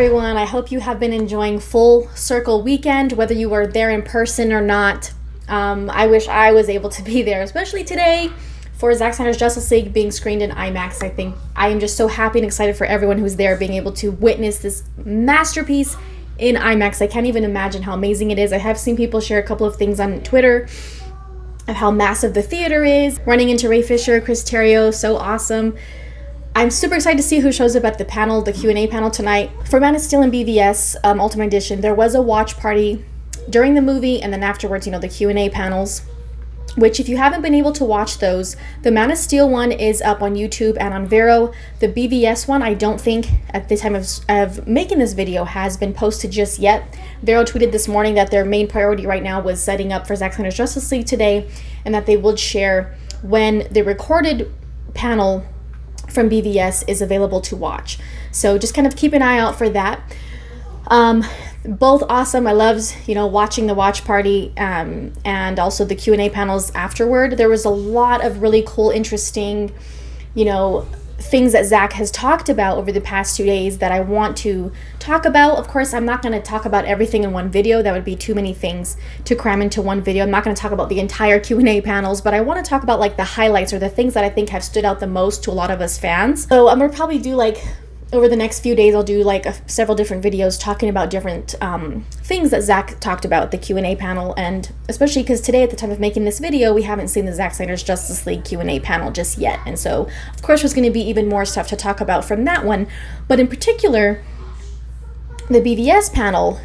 everyone. I hope you have been enjoying Full Circle Weekend, whether you were there in person or not. I wish I was able to be there, especially today for Zack Snyder's Justice League being screened in IMAX. I think I am just so happy and excited for everyone who's there being able to witness this masterpiece in IMAX. I can't even imagine how amazing it is. I have seen people share a couple of things on Twitter of how massive the theater is. Running into Ray Fisher, Chris Terrio, so awesome. I'm super excited to see who shows up at the panel, the Q&A panel tonight. For Man of Steel and BVS Ultimate Edition, there was a watch party during the movie and then afterwards, the Q&A panels, which if you haven't been able to watch those, the Man of Steel one is up on YouTube and on Vero. The BVS one, I don't think at the time of making this video has been posted just yet. Vero tweeted this morning that their main priority right now was setting up for Zack Snyder's Justice League today and that they would share when the recorded panel from BVS is available to watch. So just kind of keep an eye out for that. Both awesome. I loved, watching the watch party and also the Q&A panels afterward. There was a lot of really cool, interesting, things that Zack has talked about over the past 2 days that I want to talk about. Of course, I'm not going to talk about everything in one video. That would be too many things to cram into one video. I'm not going to talk about the entire Q&A panels, but I want to talk about like the highlights or the things that I think have stood out the most to a lot of us fans. So I'm going to probably do over the next few days, I'll do several different videos talking about different things that Zack talked about at the Q&A panel, and especially because today at the time of making this video, we haven't seen the Zack Snyder's Justice League Q&A panel just yet. And so, of course, there's going to be even more stuff to talk about from that one. But in particular, the BVS panel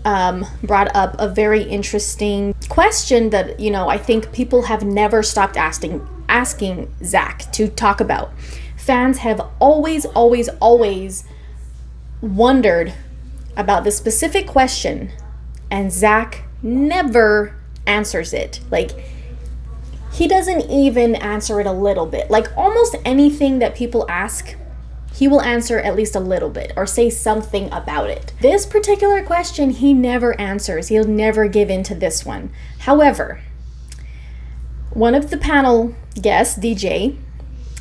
brought up a very interesting question that, I think people have never stopped asking Zack to talk about. Fans have always wondered about this specific question, and Zack never answers it. He doesn't even answer it a little bit. Almost anything that people ask, he will answer at least a little bit or say something about it. This particular question, he never answers. He'll never give in to this one. However, one of the panel guests, DJ,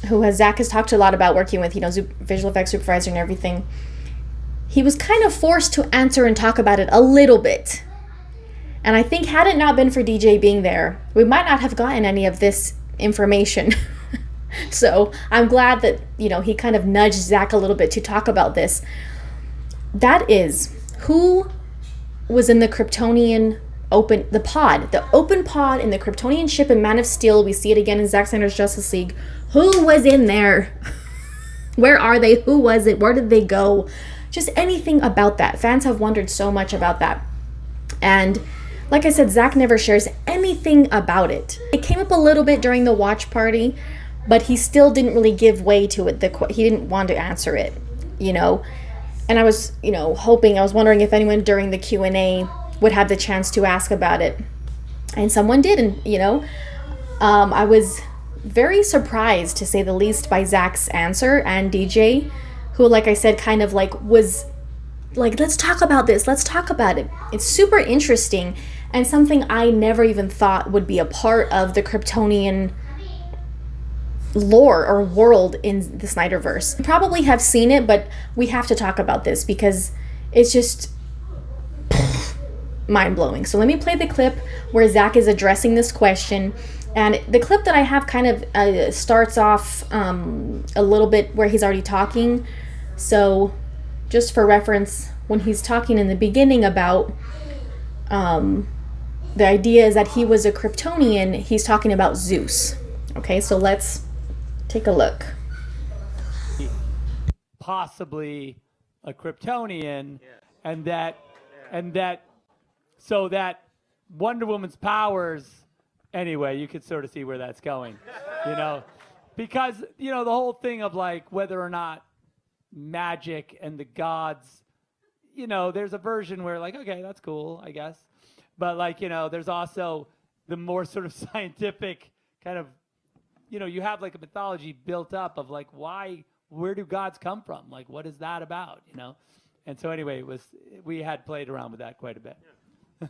who Zack has talked a lot about working with, visual effects supervisor and everything, he was kind of forced to answer and talk about it a little bit. And I think had it not been for DJ being there, we might not have gotten any of this information. So I'm glad that, he kind of nudged Zack a little bit to talk about this. That is, who was in the Kryptonian open pod in the Kryptonian ship in Man of Steel. We see it again in Zack Snyder's Justice League. Who was in there? Where are they? Who was it? Where did they go? Just anything about that. Fans have wondered so much about that. And like I said, Zack never shares anything about it. It came up a little bit during the watch party, but he still didn't really give way to it. He didn't want to answer it, And I was, I was wondering if anyone during the Q&A would have the chance to ask about it. And someone did, and, I was very surprised, to say the least, by Zack's answer, and DJ, who, like I said, kind of was let's talk about this, let's talk about it. It's super interesting and something I never even thought would be a part of the Kryptonian lore or world in the Snyderverse. You probably have seen it, but we have to talk about this because it's just mind-blowing. So let me play the clip where Zack is addressing this question. And the clip that I have kind of starts off a little bit where he's already talking. So just for reference, when he's talking in the beginning about the idea is that he was a Kryptonian, he's talking about Zeus. Okay, so let's take a look. Possibly a Kryptonian, and that so that Wonder Woman's powers, anyway, you could sort of see where that's going, because, the whole thing of whether or not magic and the gods, there's a version where okay, that's cool, I guess. But there's also the more sort of scientific kind of, you have a mythology built up of where do gods come from? What is that about, And so anyway, we had played around with that quite a bit. Yeah.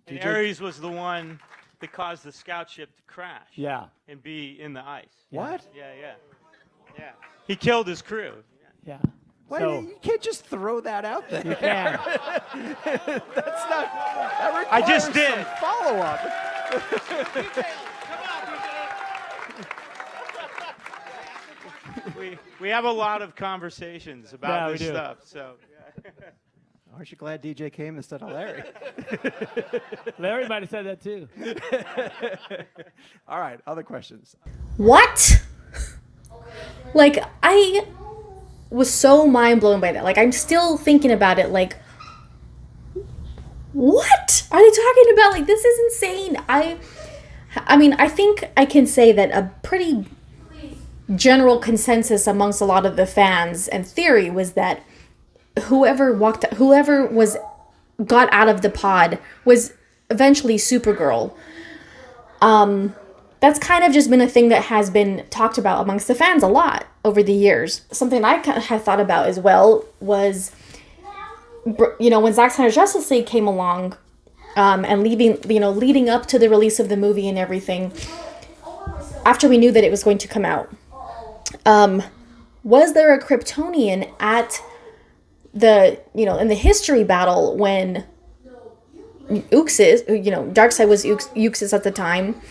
And Ares was the one that caused the scout ship to crash. Yeah. And be in the ice. What? Yeah. He killed his crew. Yeah. Why So- you can't just throw that out there. You can. That's not. That I just requires did. some follow-up. We have a lot of conversations Yeah, about we this do. stuff. So Aren't you glad DJ came instead of Larry? Larry might have said that too. All right, other questions. What? Like, I was so mind blown by that. Like, I'm still thinking about it. Like, what are they talking about? Like, this is insane. I mean, I think I can say that a pretty general consensus amongst a lot of the fans and theory was that whoever got out of the pod was eventually Supergirl. That's kind of just been a thing that has been talked about amongst the fans a lot over the years. Something I kind of had thought about as well was, when Zack Snyder's Justice League came along, and leading up to the release of the movie and everything, after we knew that it was going to come out, was there a Kryptonian at the, in the history battle when Uxas, Darkseid was Uxas at the time,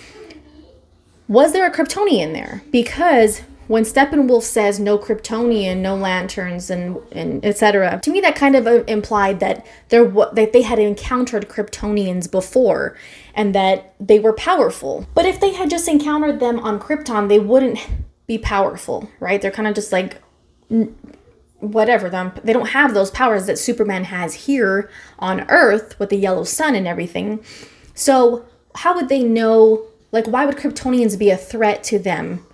was there a Kryptonian there? Because when Steppenwolf says no Kryptonian, no lanterns, and etc., to me that kind of implied that that they had encountered Kryptonians before and that they were powerful. But if they had just encountered them on Krypton, they wouldn't be powerful, right? They're kind of just like whatever. They don't have those powers that Superman has here on Earth with the yellow sun and everything. So how would they know? Like, why would Kryptonians be a threat to them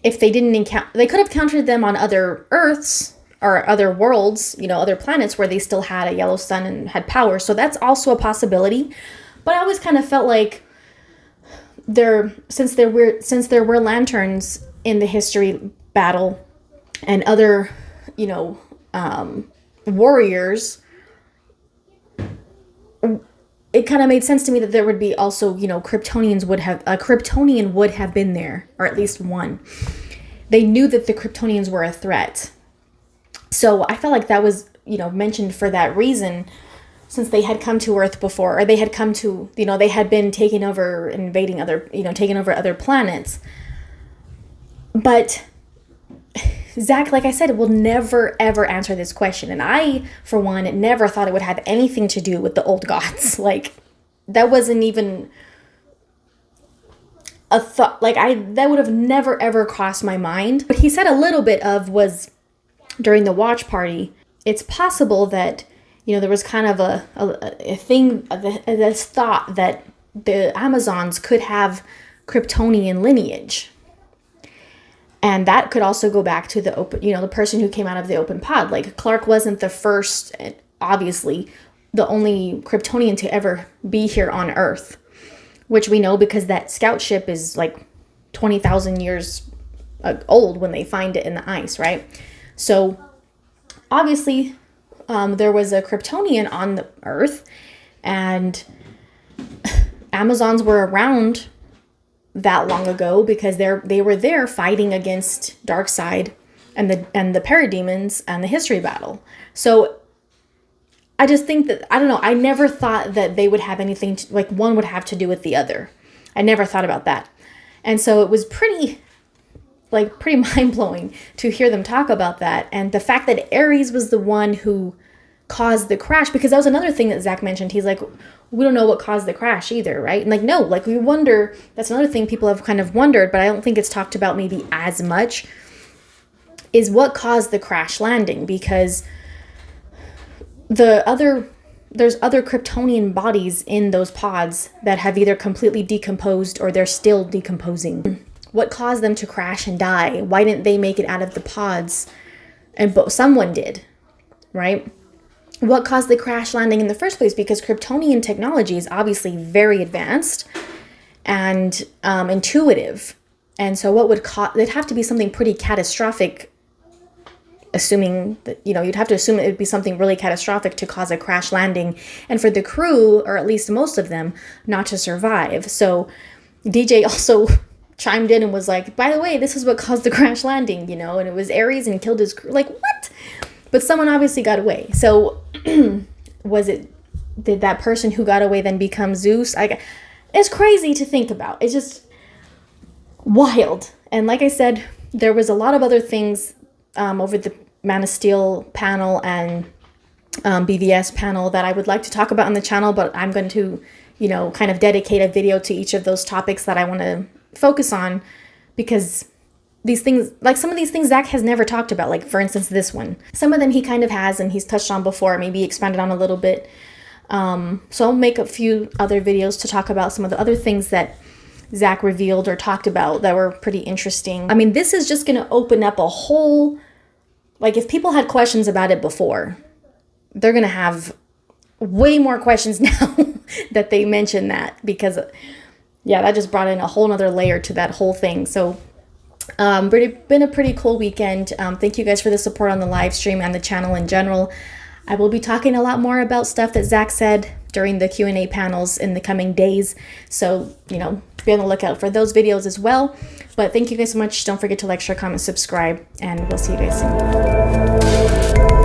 if they didn't encounter? They could have countered them on other Earths or other worlds, other planets where they still had a yellow sun and had power. So that's also a possibility. But I always kind of felt like since there were lanterns in the history battle and other, warriors, it kind of made sense to me that there would be also, a Kryptonian would have been there, or at least one. They knew that the Kryptonians were a threat. So I felt like that was, mentioned for that reason, since they had come to Earth before, or they had come to, they had been taking over other planets. But Zack, like I said, will never, ever answer this question. And I, for one, never thought it would have anything to do with the old gods. Like, that wasn't even a thought. Like, that would have never, ever crossed my mind. But he said a little bit was during the watch party, it's possible that, there was kind of a thing, this thought that the Amazons could have Kryptonian lineage. And that could also go back to the open, the person who came out of the open pod. Like, Clark wasn't the first, obviously, the only Kryptonian to ever be here on Earth, which we know because that scout ship is like 20,000 years old when they find it in the ice, right? So, obviously, there was a Kryptonian on the Earth, and Amazons were around that long ago because they were there fighting against Darkseid and the parademons and the history battle. So I just think that, I don't know, I never thought that they would have anything like one would have to do with the other. I never thought about that. And so it was pretty mind-blowing to hear them talk about that, and the fact that Ares was the one who caused the crash, because that was another thing that Zack mentioned. He's like, we don't know what caused the crash either, right? And like, no, like we wonder, that's another thing people have kind of wondered, but I don't think it's talked about maybe as much, is what caused the crash landing, because there's other Kryptonian bodies in those pods that have either completely decomposed or they're still decomposing. What caused them to crash and die? Why didn't they make it out of the pods? And someone did, right? What caused the crash landing in the first place? Because Kryptonian technology is obviously very advanced and intuitive. And so what would it'd have to be something pretty catastrophic, assuming that, you'd have to assume it would be something really catastrophic to cause a crash landing and for the crew, or at least most of them, not to survive. So DJ also chimed in and was like, by the way, this is what caused the crash landing, you know, and it was Ares and killed his crew. Like, what? But someone obviously got away. So did that person who got away then become Zeus? It's crazy to think about. It's just wild. And like I said, there was a lot of other things over the Man of Steel panel and BVS panel that I would like to talk about on the channel, but I'm going to, you know, kind of dedicate a video to each of those topics that I want to focus on, because these things, like some of these things Zack has never talked about, like for instance this one. Some of them he kind of has and he's touched on before, maybe expanded on a little bit. So I'll make a few other videos to talk about some of the other things that Zack revealed or talked about that were pretty interesting. I mean, this is just going to open up a whole, like if people had questions about it before, they're going to have way more questions now that they mentioned that, because yeah, that just brought in a whole nother layer to that whole thing. So been a pretty cool weekend. Thank you guys for the support on the live stream and the channel in general. I will be talking a lot more about stuff that Zack said during the Q&A panels in the coming days. So, you know, be on the lookout for those videos as well. But thank you guys so much. Don't forget to like, share, comment, subscribe, and we'll see you guys soon.